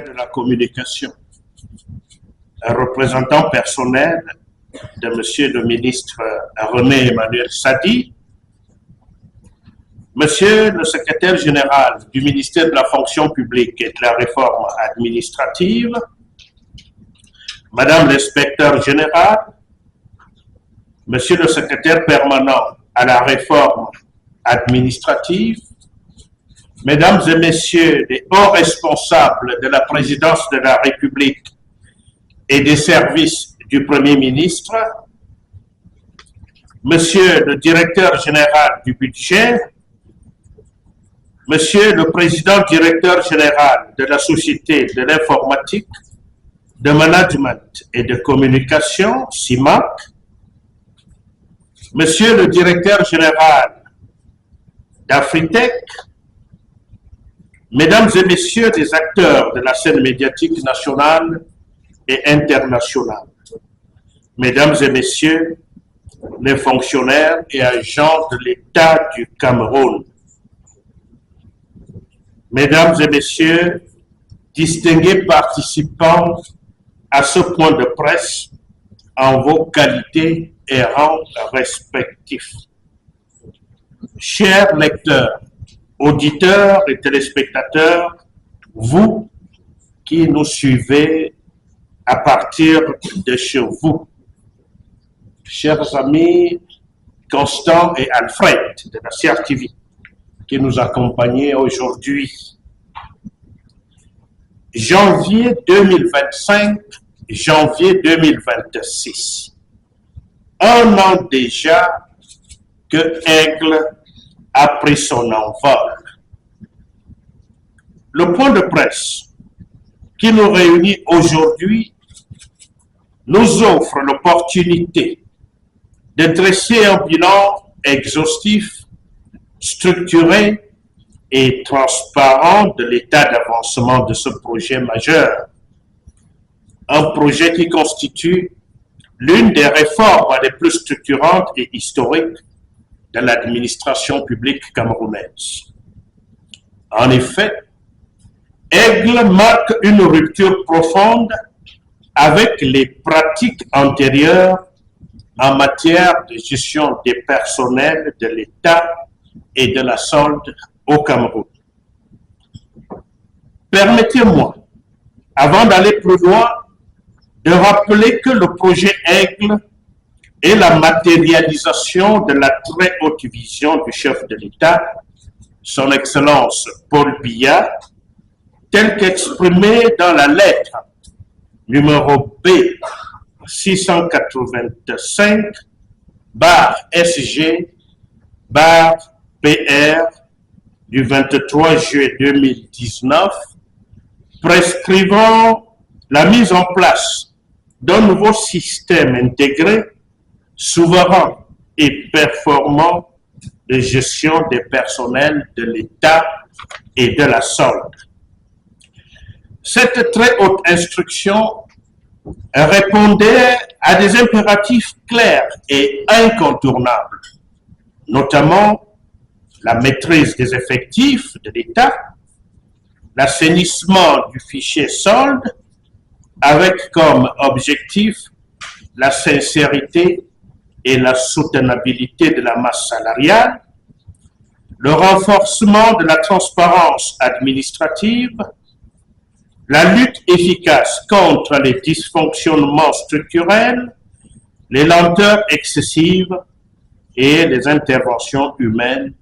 de la communication, un représentant personnel de Monsieur le ministre René Emmanuel Sadi, Monsieur le secrétaire général du ministère de la fonction publique et de la réforme administrative, Madame l'inspecteur général, Monsieur le secrétaire permanent à la réforme administrative, Mesdames et Messieurs les hauts responsables de la présidence de la République et des services du Premier ministre, Monsieur le directeur général du budget, Monsieur le président directeur général de la Société de l'informatique, de management et de communication, CIMAC, Monsieur le directeur général d'Afritech, Mesdames et Messieurs les acteurs de la scène médiatique nationale et internationale, Mesdames et Messieurs les fonctionnaires et agents de l'État du Cameroun, Mesdames et Messieurs, distingués participants à ce point de presse en vos qualités et rangs respectifs. Chers lecteurs, auditeurs et téléspectateurs, vous qui nous suivez à partir de chez vous, chers amis Constant et Alfred de la CRTV, qui nous accompagnent aujourd'hui. Janvier 2025, janvier 2026. Un an déjà que Aigle a pris son envol. Le point de presse qui nous réunit aujourd'hui nous offre l'opportunité de dresser un bilan exhaustif, structuré et transparent de l'état d'avancement de ce projet majeur. Un projet qui constitue l'une des réformes les plus structurantes et historiques de l'administration publique camerounaise. En effet, Aigle marque une rupture profonde avec les pratiques antérieures en matière de gestion des personnels de l'État et de la solde au Cameroun. Permettez-moi, avant d'aller plus loin, de rappeler que le projet Aigle est la matérialisation de la très haute vision du chef de l'État, son Excellence Paul Biya, telle qu'exprimée dans la lettre numéro B 685/SG/PR du 23 juillet 2019, prescrivant la mise en place d'un nouveau système intégré, souverain et performant de gestion des personnels de l'État et de la solde. Cette très haute instruction répondait à des impératifs clairs et incontournables, notamment la maîtrise des effectifs de l'État, l'assainissement du fichier solde, avec comme objectif la sincérité et la soutenabilité de la masse salariale, le renforcement de la transparence administrative, la lutte efficace contre les dysfonctionnements structurels, les lenteurs excessives et les interventions humaines,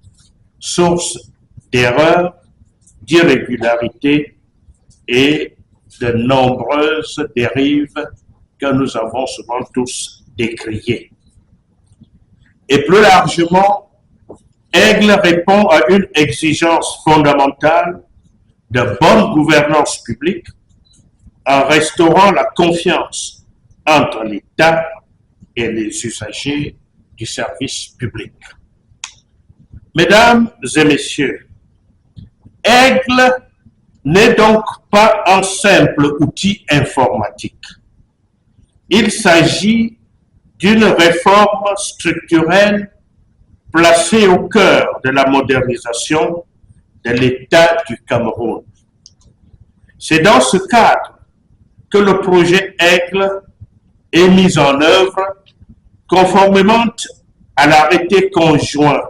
source d'erreurs, d'irrégularités et de nombreuses dérives que nous avons souvent tous décriées. Et plus largement, Aigle répond à une exigence fondamentale de bonne gouvernance publique en restaurant la confiance entre l'État et les usagers du service public. Mesdames et Messieurs, Aigle n'est donc pas un simple outil informatique. Il s'agit d'une réforme structurelle placée au cœur de la modernisation de l'État du Cameroun. C'est dans ce cadre que le projet Aigle est mis en œuvre conformément à l'arrêté conjoint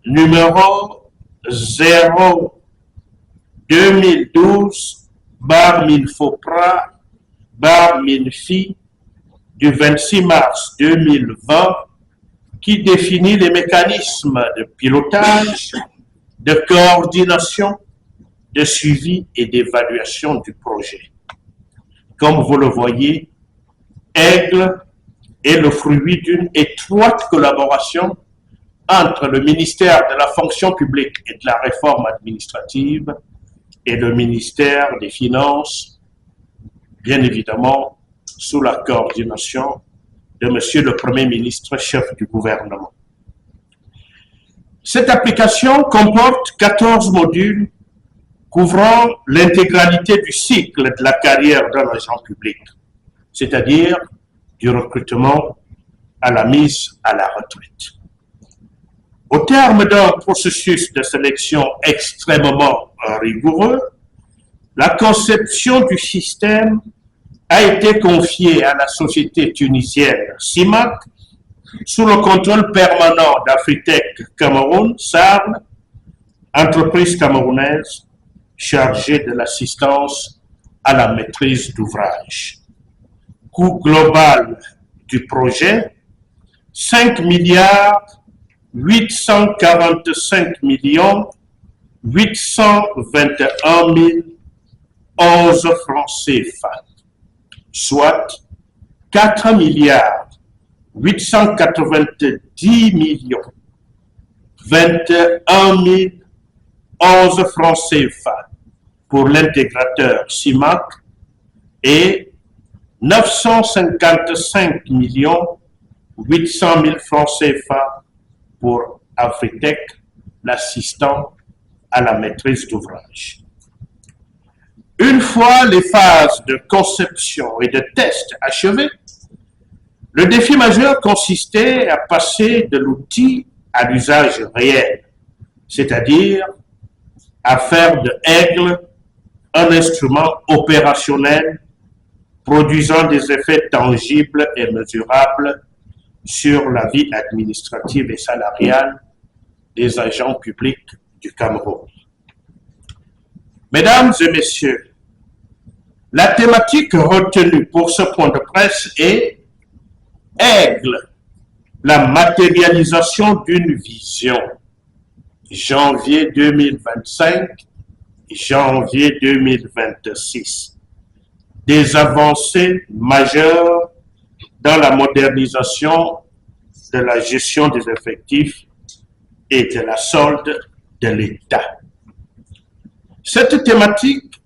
numéro 0-2012/MINFOPRA/MINFI du 26 mars 2020 qui définit les mécanismes de pilotage, de coordination, de suivi et d'évaluation du projet. Comme vous le voyez, Aigle est le fruit d'une étroite collaboration entre le ministère de la fonction publique et de la réforme administrative et le ministère des Finances, bien évidemment sous la coordination de Monsieur le Premier ministre, chef du gouvernement. Cette application comporte 14 modules couvrant l'intégralité du cycle de la carrière d'un agent public, c'est-à-dire du recrutement à la mise à la retraite. Au terme d'un processus de sélection extrêmement rigoureux, la conception du système a été confiée à la société tunisienne CIMAC sous le contrôle permanent d'Afritech Cameroun, SARL, entreprise camerounaise chargée de l'assistance à la maîtrise d'ouvrage. Coût global du projet, 5 845 821 011 francs CFA, soit 4 890 21 011 francs CFA pour l'intégrateur CIMAC et 955 800 000 francs CFA pour Afritech, l'assistant à la maîtrise d'ouvrage. Une fois les phases de conception et de test achevées, le défi majeur consistait à passer de l'outil à l'usage réel, c'est-à-dire à faire de Aigle un instrument opérationnel produisant des effets tangibles et mesurables sur la vie administrative et salariale des agents publics du Cameroun. Mesdames et messieurs, la thématique retenue pour ce point de presse est Aigle, la matérialisation d'une vision. Janvier 2025, janvier 2026. Des avancées majeures dans la modernisation de la gestion des effectifs et de la solde de l'État. Cette thématique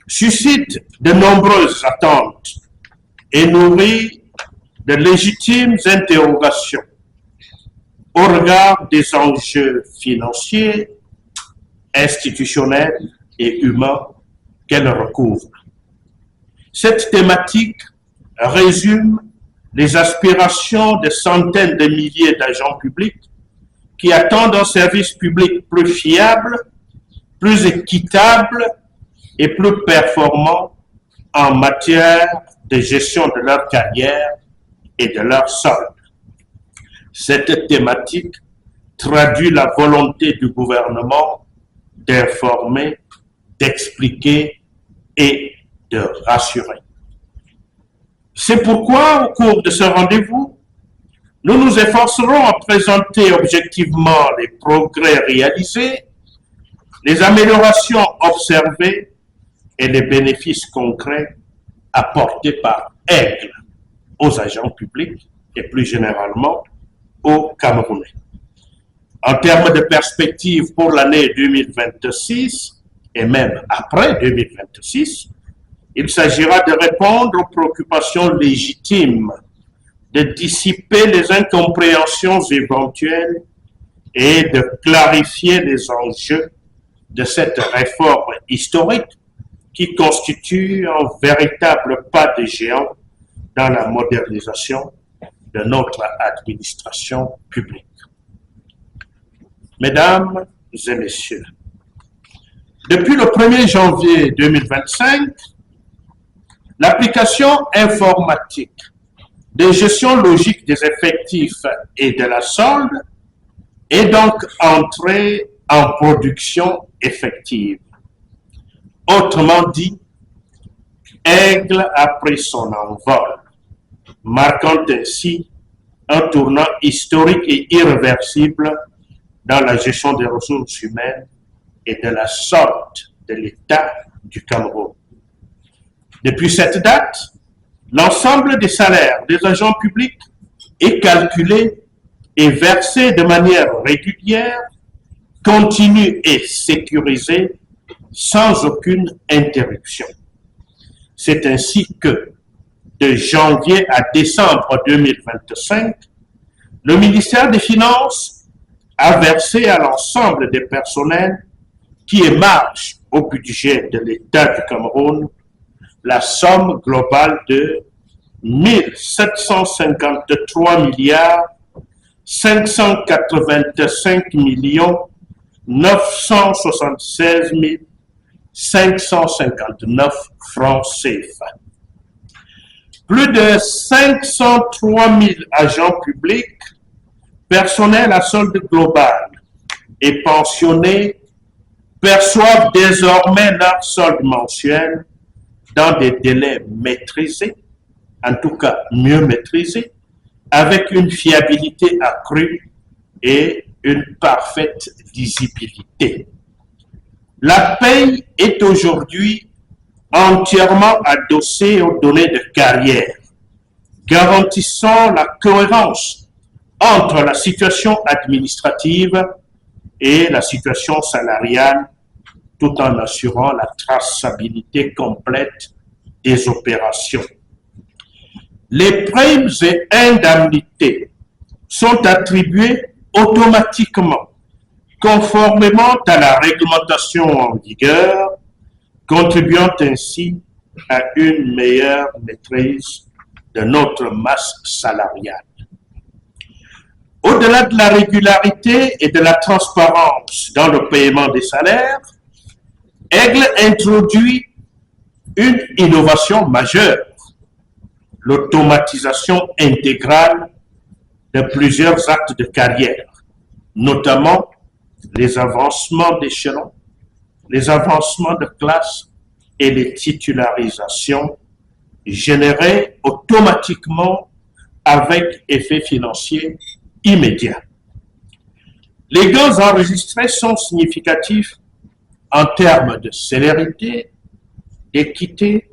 suscite de nombreuses attentes et nourrit de légitimes interrogations au regard des enjeux financiers, institutionnels et humains qu'elle recouvre. Cette thématique résume les aspirations de centaines de milliers d'agents publics qui attendent un service public plus fiable, plus équitable et plus performant en matière de gestion de leur carrière et de leur solde. Cette thématique traduit la volonté du gouvernement d'informer, d'expliquer et de rassurer. C'est pourquoi, au cours de ce rendez-vous, nous nous efforcerons à présenter objectivement les progrès réalisés, les améliorations observées et les bénéfices concrets apportés par Aigle aux agents publics et plus généralement aux Camerounais. En termes de perspective pour l'année 2026 et même après 2026, il s'agira de répondre aux préoccupations légitimes, de dissiper les incompréhensions éventuelles et de clarifier les enjeux de cette réforme historique qui constitue un véritable pas de géant dans la modernisation de notre administration publique. Mesdames et messieurs, Depuis le 1er janvier 2025, l'application informatique de gestion logique des effectifs et de la solde est donc entrée en production effective. Autrement dit, Aigle a pris son envol, marquant ainsi un tournant historique et irréversible dans la gestion des ressources humaines et de la solde de l'État du Cameroun. Depuis cette date, l'ensemble des salaires des agents publics est calculé et versé de manière régulière, continue et sécurisé sans aucune interruption. C'est ainsi que, de janvier à décembre 2025, le ministère des Finances a versé à l'ensemble des personnels qui émargent au budget de l'État du Cameroun la somme globale de 1753 milliards 585 millions 976 559 francs CFA. Plus de 503 000 agents publics, personnels à solde global et pensionnés perçoivent désormais leur solde mensuel dans des délais maîtrisés, en tout cas mieux maîtrisés, avec une fiabilité accrue et une parfaite visibilité. La paye est aujourd'hui entièrement adossée aux données de carrière, garantissant la cohérence entre la situation administrative et la situation salariale, tout en assurant la traçabilité complète des opérations. Les primes et indemnités sont attribuées automatiquement, conformément à la réglementation en vigueur, contribuant ainsi à une meilleure maîtrise de notre masse salariale. Au-delà de la régularité et de la transparence dans le paiement des salaires, Aigle introduit une innovation majeure, l'automatisation intégrale de plusieurs actes de carrière, notamment les avancements d'échelon, les avancements de classe et les titularisations générées automatiquement avec effet financier immédiat. Les gains enregistrés sont significatifs en termes de célérité, d'équité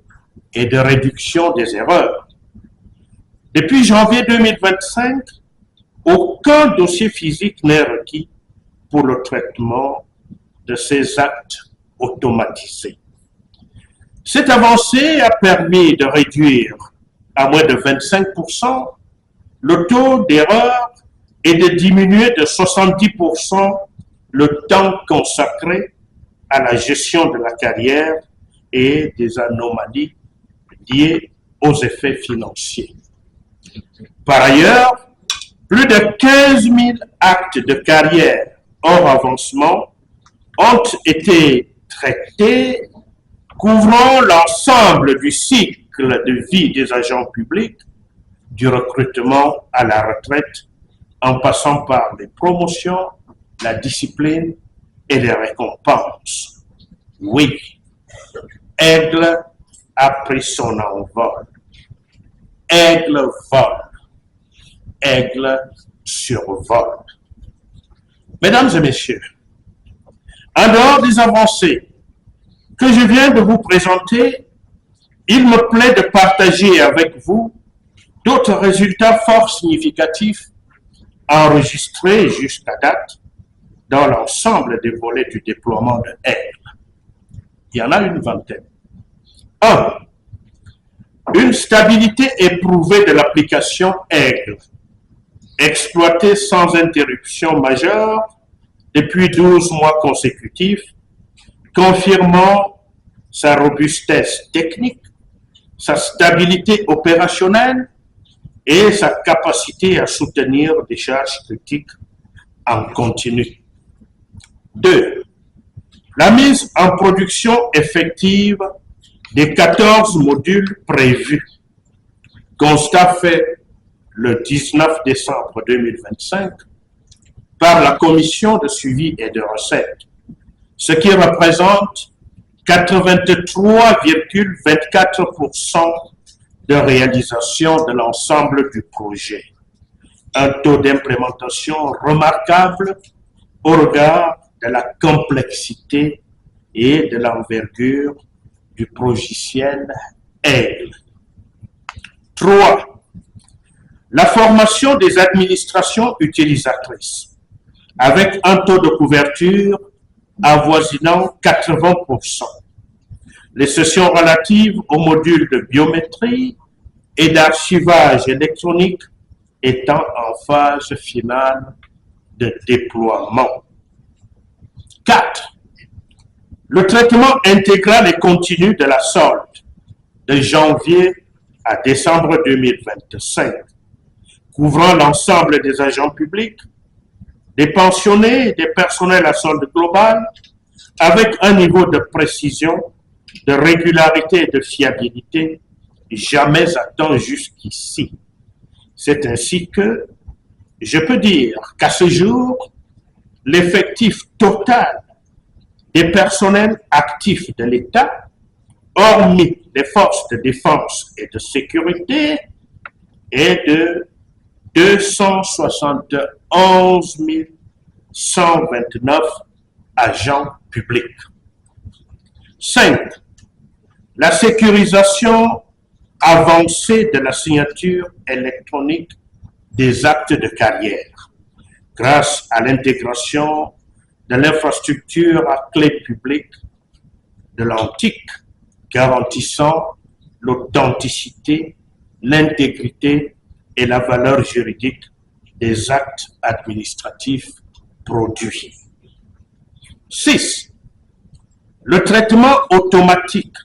et de réduction des erreurs. Depuis janvier 2025, aucun dossier physique n'est requis pour le traitement de ces actes automatisés. Cette avancée a permis de réduire à moins de 25% le taux d'erreur et de diminuer de 70% le temps consacré à la gestion de la carrière et des anomalies liées aux effets financiers. Par ailleurs, plus de 15 000 actes de carrière hors avancement ont été traités, couvrant l'ensemble du cycle de vie des agents publics, du recrutement à la retraite, en passant par les promotions, la discipline et les récompenses. Oui, Aigle a pris son envol. Aigle vole. Aigle survole. Mesdames et messieurs, en dehors des avancées que je viens de vous présenter, il me plaît de partager avec vous d'autres résultats fort significatifs enregistrés jusqu'à date dans l'ensemble des volets du déploiement de Aigle. Il y en a une vingtaine. 1. Une stabilité éprouvée de l'application Aigle, exploitée sans interruption majeure depuis 12 mois consécutifs, confirmant sa robustesse technique, sa stabilité opérationnelle et sa capacité à soutenir des charges critiques en continu. 2. La mise en production effective des 14 modules prévus. Constat fait le 19 décembre 2025 par la Commission de suivi et de recettes, ce qui représente 83,24% de réalisation de l'ensemble du projet. Un taux d'implémentation remarquable au regard de la complexité et de l'envergure du logiciel Aigle. 3. La formation des administrations utilisatrices, avec un taux de couverture avoisinant 80%. Les sessions relatives aux modules de biométrie et d'archivage électronique étant en phase finale de déploiement. 4. Le traitement intégral et continu de la solde de janvier à décembre 2025, couvrant l'ensemble des agents publics, des pensionnés et des personnels à solde global, avec un niveau de précision, de régularité et de fiabilité jamais atteint jusqu'ici. C'est ainsi que je peux dire qu'à ce jour, l'effectif total des personnels actifs de l'État, hormis les forces de défense et de sécurité, est de 271 129 agents publics. 5. La sécurisation avancée de la signature électronique des actes de carrière, grâce à l'intégration de l'infrastructure à clé publique de l'antique, garantissant l'authenticité, l'intégrité et la valeur juridique des actes administratifs produits. 6. Le traitement automatique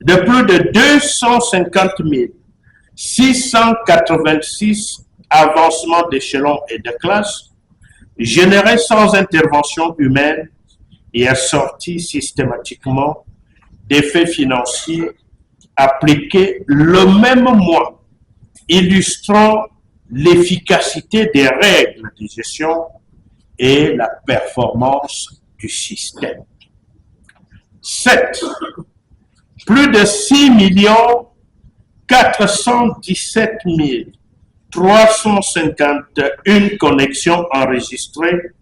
de plus de 250 686 avancements d'échelons et de classes générés sans intervention humaine et assortis systématiquement d'effets financiers appliqués le même mois, illustrant l'efficacité des règles de gestion et la performance du système. 7. Plus de 6 417 351 connexions enregistrées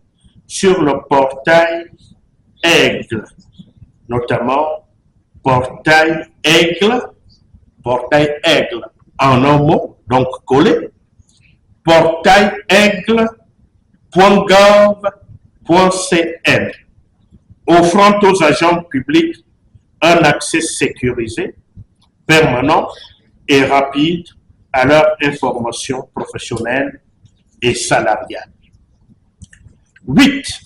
sur le portail Aigle, notamment portail Aigle en un mot, donc collé, portailaigle.gov.cn, offrant aux agents publics un accès sécurisé, permanent et rapide à leur information professionnelle et salariale. 8.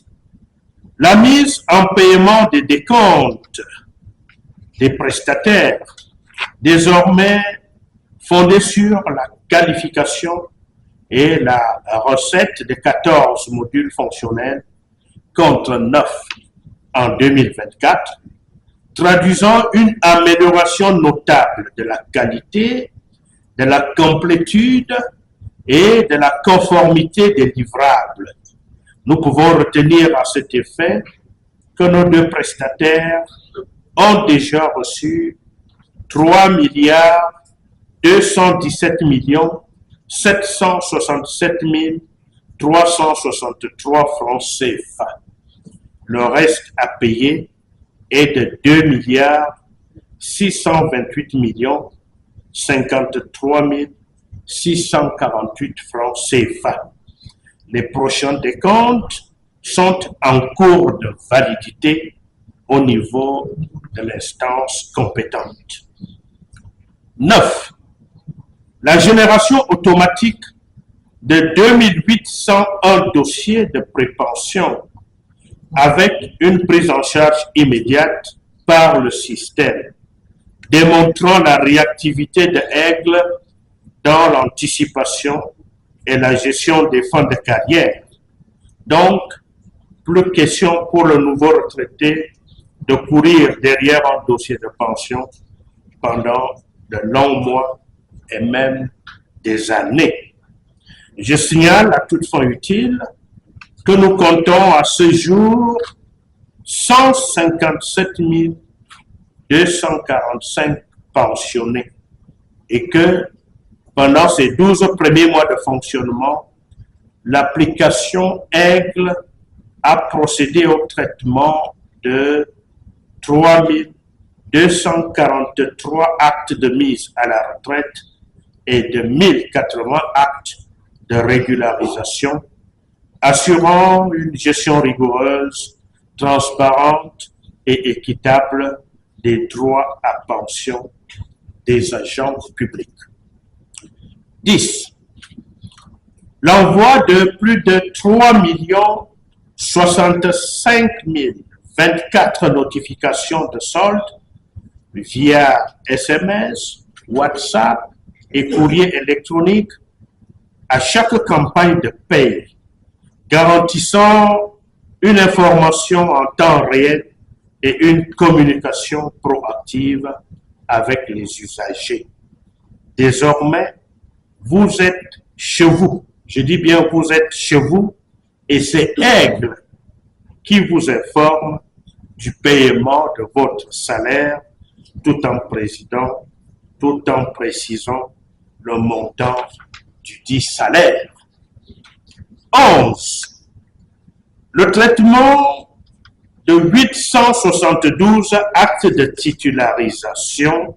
La mise en paiement des décomptes des prestataires, désormais fondée sur la qualification et la recette de 14 modules fonctionnels contre 9 en 2024, traduisant une amélioration notable de la qualité, de la complétude et de la conformité des livrables. Nous pouvons retenir à cet effet que nos deux prestataires ont déjà reçu 3 217 767 363 francs CFA. Le reste à payer est de 2 628 53 648 francs CFA. Les prochains décomptes sont en cours de validité au niveau de l'instance compétente. 9. La génération automatique de 2801 dossiers de prépension avec une prise en charge immédiate par le système, démontrant la réactivité de Aigle dans l'anticipation et la gestion des fonds de carrière. Donc, plus question pour le nouveau retraité de courir derrière un dossier de pension pendant de longs mois et même des années. Je signale à toute fin utile que nous comptons à ce jour 157 245 pensionnés et que pendant ces 12 premiers mois de fonctionnement, l'application Aigle a procédé au traitement de 3 243 actes de mise à la retraite et de 1080 actes de régularisation, assurant une gestion rigoureuse, transparente et équitable des droits à pension des agents publics. 10. L'envoi de plus de 3 065 024 notifications de solde via SMS, WhatsApp et courrier électronique à chaque campagne de paye, garantissant une information en temps réel et une communication proactive avec les usagers. Désormais, vous êtes chez vous. Je dis bien vous êtes chez vous et c'est Aigle qui vous informe du paiement de votre salaire tout en précisant le montant du dit salaire. 11. Le traitement de 872 actes de titularisation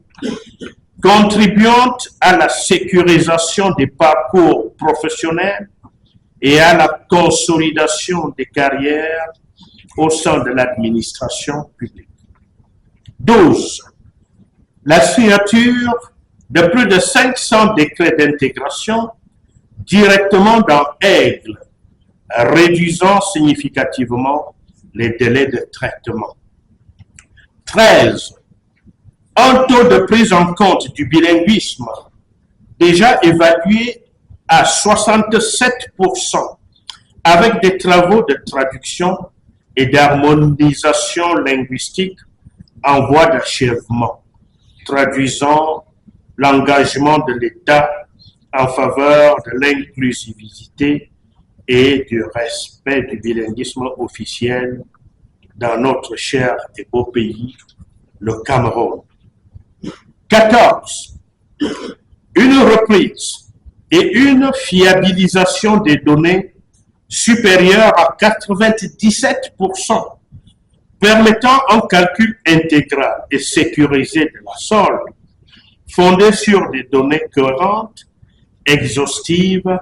contribuant à la sécurisation des parcours professionnels et à la consolidation des carrières au sein de l'administration publique. 12. La signature de plus de 500 décrets d'intégration directement dans Aigle, réduisant significativement les délais de traitement. 13. Un taux de prise en compte du bilinguisme déjà évalué à 67% avec des travaux de traduction et d'harmonisation linguistique en voie d'achèvement, traduisant l'engagement de l'État en faveur de l'inclusivité et du respect du bilinguisme officiel dans notre cher et beau pays, le Cameroun. 14. Une reprise et une fiabilisation des données supérieure à 97%, permettant un calcul intégral et sécurisé de la solde, fondé sur des données cohérentes, exhaustives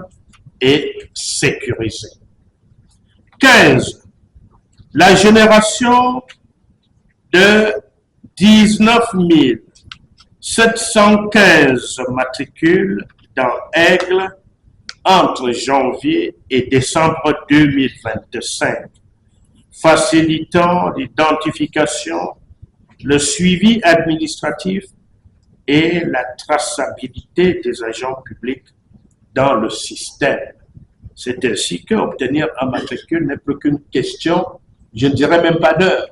et sécurisées. 15. La génération de 19 715 matricules dans Aigle entre janvier et décembre 2025, facilitant l'identification, le suivi administratif et la traçabilité des agents publics dans le système. C'est ainsi qu'obtenir un matricule n'est plus qu'une question, je ne dirais même pas d'heure,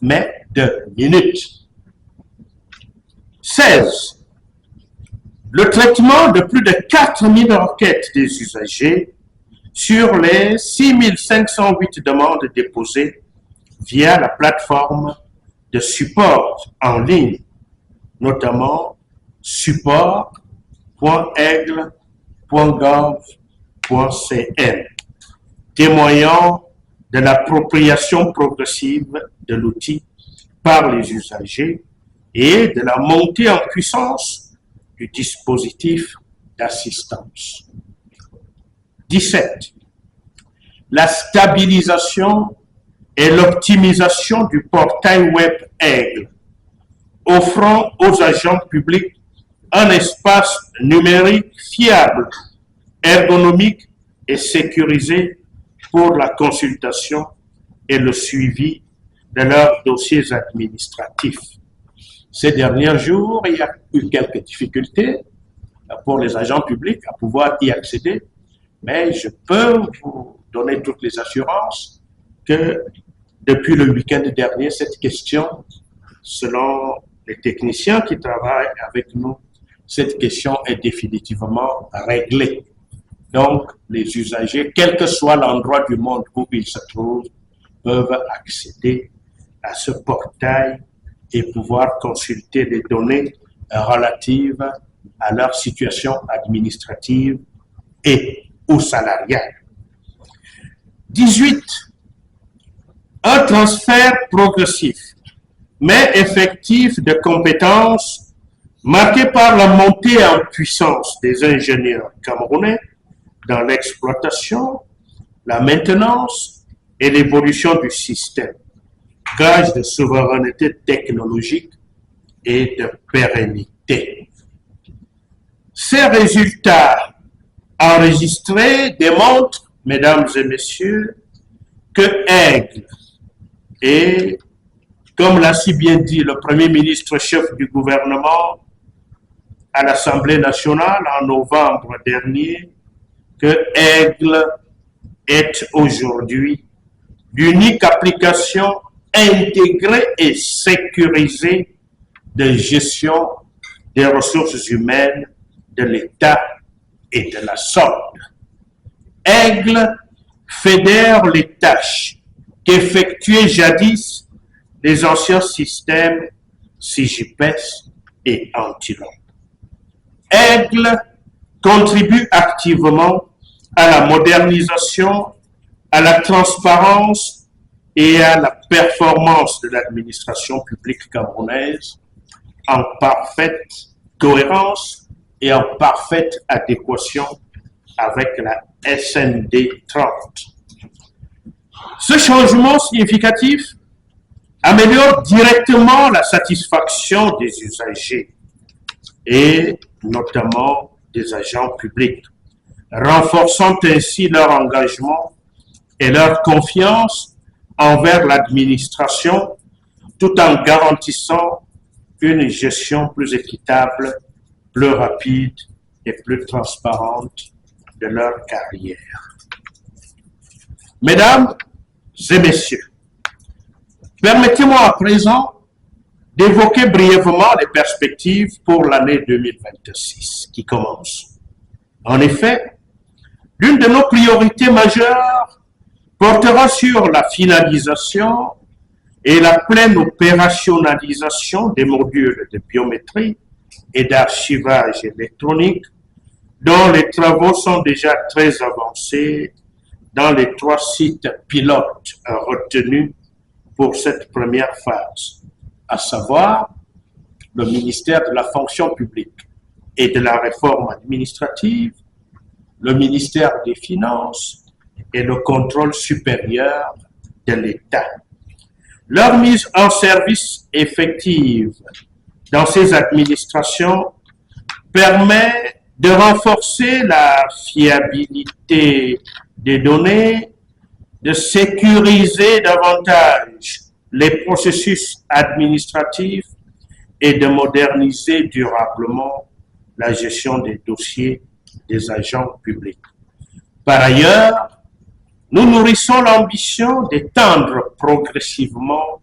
mais de minutes. 16. Le traitement de plus de 4000 requêtes des usagers sur les 6508 demandes déposées via la plateforme de support en ligne, notamment support.aigle.gov.cn, témoignant de l'appropriation progressive de l'outil par les usagers et de la montée en puissance du dispositif d'assistance. 17. La stabilisation et l'optimisation du portail web Aigle, offrant aux agents publics un espace numérique fiable, ergonomique et sécurisé pour la consultation et le suivi de leurs dossiers administratifs. Ces derniers jours, il y a eu quelques difficultés pour les agents publics à pouvoir y accéder, mais je peux vous donner toutes les assurances que depuis le week-end dernier, cette question, selon les techniciens qui travaillent avec nous, cette question est définitivement réglée. Donc, les usagers, quel que soit l'endroit du monde où ils se trouvent, peuvent accéder à ce portail et pouvoir consulter les données relatives à leur situation administrative et ou salariale. 18. Un transfert progressif, mais effectif de compétences marqué par la montée en puissance des ingénieurs camerounais dans l'exploitation, la maintenance et l'évolution du système, gage de souveraineté technologique et de pérennité. Ces résultats enregistrés démontrent, mesdames et messieurs, que Aigle et, comme l'a si bien dit le Premier ministre chef du gouvernement à l'Assemblée nationale en novembre dernier, que Aigle est aujourd'hui l'unique application intégrée et sécurisée de gestion des ressources humaines de l'État et de la solde. Aigle fédère les tâches qu'effectuaient jadis les anciens systèmes SIGIPES et Antilon. Aigle contribue activement à la modernisation, à la transparence et à la performance de l'administration publique camerounaise en parfaite cohérence et en parfaite adéquation avec la SND 30. Ce changement significatif améliore directement la satisfaction des usagers et notamment des agents publics, renforçant ainsi leur engagement et leur confiance envers l'administration tout en garantissant une gestion plus équitable, plus rapide et plus transparente de leur carrière. Mesdames et messieurs, permettez-moi à présent d'évoquer brièvement les perspectives pour l'année 2026 qui commence. En effet, l'une de nos priorités majeures portera sur la finalisation et la pleine opérationnalisation des modules de biométrie et d'archivage électronique dont les travaux sont déjà très avancés dans les 3 sites pilotes retenus pour cette première phase, à savoir le ministère de la fonction publique et de la réforme administrative, le ministère des Finances et le contrôle supérieur de l'État. Leur mise en service effective dans ces administrations permet de renforcer la fiabilité des données, de sécuriser davantage les processus administratifs et de moderniser durablement la gestion des dossiers des agents publics. Par ailleurs, nous nourrissons l'ambition d'étendre progressivement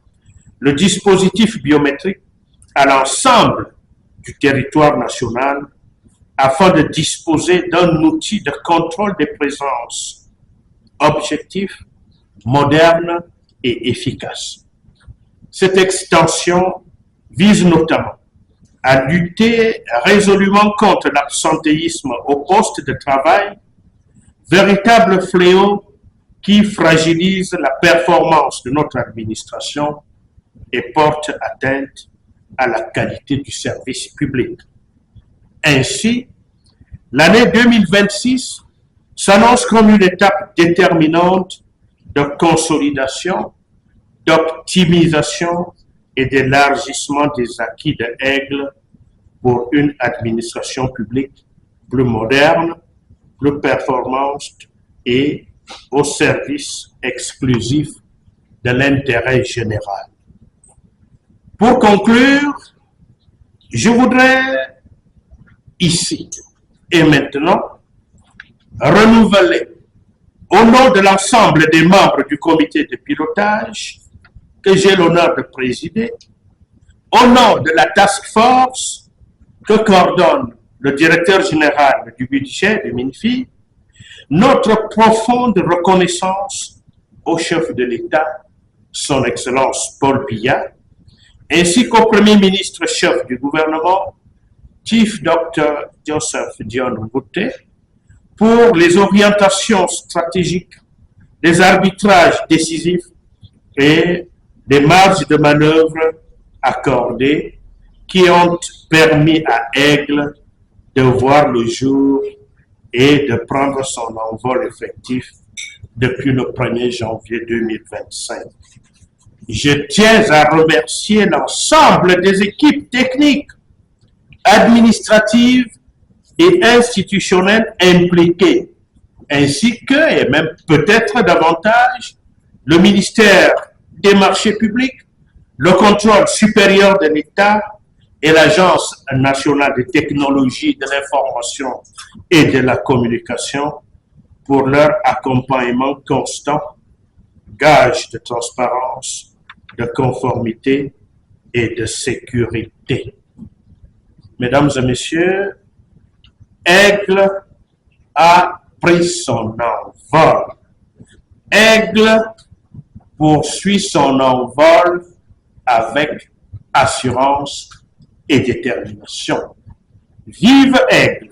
le dispositif biométrique à l'ensemble du territoire national afin de disposer d'un outil de contrôle des présences objectif, moderne et efficace. Cette extension vise notamment à lutter résolument contre l'absentéisme au poste de travail, véritable fléau qui fragilise la performance de notre administration et porte atteinte à la qualité du service public. Ainsi, l'année 2026 s'annonce comme une étape déterminante de consolidation, d'optimisation et d'élargissement des acquis de Aigle pour une administration publique plus moderne, plus performante et au service exclusif de l'intérêt général. Pour conclure, je voudrais ici et maintenant renouveler au nom de l'ensemble des membres du comité de pilotage que j'ai l'honneur de présider, au nom de la task force que coordonne le directeur général du budget de MINFI, notre profonde reconnaissance au chef de l'État, son Excellence Paul Biya, ainsi qu'au Premier ministre chef du gouvernement, Chief Dr. Joseph Dion Ngouté, pour les orientations stratégiques, les arbitrages décisifs et les marges de manœuvre accordées qui ont permis à Aigle de voir le jour et de prendre son envol effectif depuis le 1er janvier 2025. Je tiens à remercier l'ensemble des équipes techniques, administratives et institutionnelles impliquées, ainsi que, et même peut-être davantage, le ministère des marchés publics, le contrôle supérieur de l'État et l'Agence nationale de technologie de l'information et de la communication pour leur accompagnement constant, gage de transparence, de conformité et de sécurité. Mesdames et messieurs, Aigle a pris son envol. Aigle poursuit son envol avec assurance et détermination. Vive Aigle!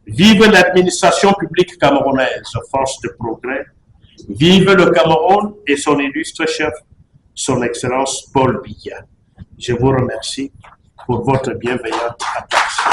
Vive l'administration publique camerounaise, force de progrès. Vive le Cameroun et son illustre chef, son Excellence Paul Biya. Je vous remercie pour votre bienveillante attention.